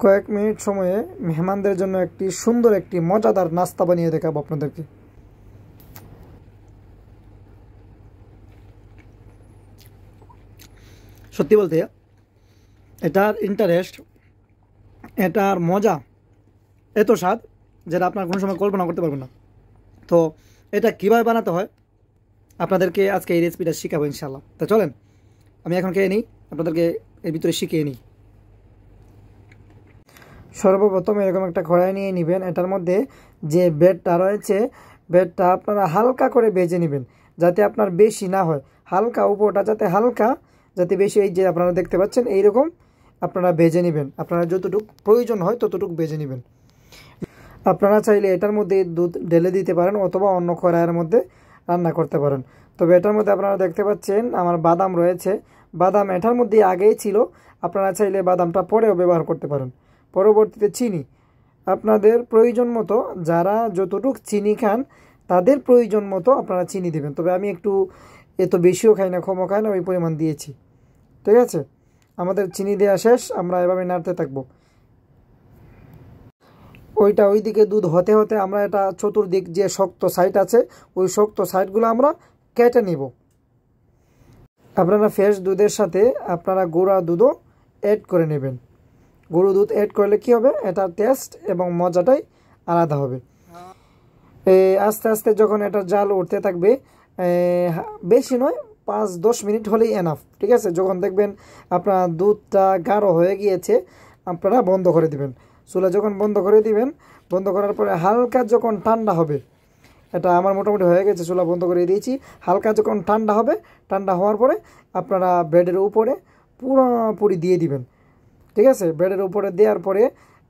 কয়েক মিনিট সময়ে মেহমানদের জন্য একটি সুন্দর একটি মজাদার নাস্তা বানিয়ে দেখাবো আপনাদেরকে। সত্যি বলতে এটার ইন্টারেস্ট, এটার মজা এত স্বাদ যেটা আপনার কোনো সময় কল্পনা করতে পারবেন না। তো এটা কীভাবে বানাতে হয় আপনাদেরকে আজকে এই রেসিপিটা শেখাবো ইনশাল্লাহ। তো চলেন আমি এখন খেয়ে নিই, আপনাদেরকে এর ভিতরে শিখিয়ে নিই। সর্বপ্রথম এরকম একটা কড়াই নিয়ে নেবেন। এটার মধ্যে যে ব্রেডটা রয়েছে, ব্রেডটা আপনারা হালকা করে ভেজে নেবেন, যাতে আপনার বেশি না হয়, হালকা উপরটা যাতে হালকা, যাতে বেশি, এই যে আপনারা দেখতে পাচ্ছেন এইরকম আপনারা ভেজে নেবেন। আপনারা যতটুকু প্রয়োজন হয় ততটুকু ভেজে নেবেন। আপনারা চাইলে এটার মধ্যে দুধ ঢেলে দিতে পারেন অথবা অন্য কড়াইয়ের মধ্যে রান্না করতে পারেন। তবে এটার মধ্যে আপনারা দেখতে পাচ্ছেন আমার বাদাম রয়েছে, বাদাম এটার মধ্যে আগেই ছিল, আপনারা চাইলে বাদামটা পরেও ব্যবহার করতে পারেন। পরবর্তীতে চিনি আপনাদের প্রয়োজন মতো, যারা যতটুকু চিনি খান তাদের প্রয়োজন মতো আপনারা চিনি দেবেন। তবে আমি একটু এত বেশিও খাই না, কমও খাই না, ওই পরিমাণ দিয়েছি। ঠিক আছে, আমাদের চিনি দেওয়া শেষ, আমরা এভাবে নাড়তে থাকবো। ওইদিকে দুধ হতে হতে আমরা এটা চতুর্দিক যে শক্ত সাইড আছে ওই শক্ত সাইডগুলো আমরা কেটে নিব। আপনারা ফ্রেশ দুধের সাথে আপনারা গুঁড়া দুধও অ্যাড করে নেবেন। গুঁড়ো দুধ অ্যাড করলে কি হবে, এটার টেস্ট এবং মজাটাই আলাদা হবে। আস্তে আস্তে যখন এটা জাল উঠতে থাকবে, বেশি নয় 5-10 মিনিট হলেই এনাফ। ঠিক আছে, যখন দেখবেন আপনার দুধটা গাঢ় হয়ে গিয়েছে আপনারা বন্ধ করে দিবেন। চুলা যখন বন্ধ করে দিবেন, বন্ধ করার পরে হালকা যখন ঠান্ডা হবে, এটা আমার মোটামুটি হয়ে গেছে, চুলা বন্ধ করে দিয়েছি। হালকা যখন ঠান্ডা হবে, ঠান্ডা হওয়ার পরে আপনারা ব্রেডের উপরে পুরোপুরি দিয়ে দিবেন। ঠিক আছে, ব্রেডের উপরে দেওয়ার পরে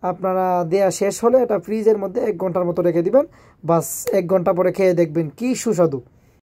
আপনারা দেওয়া শেষ হলে এটা ফ্রিজের মধ্যে 1 ঘন্টার মতো রেখে দিবেন। বাস 1 ঘন্টা পরে খেয়ে দেখবেন কি সুস্বাদু।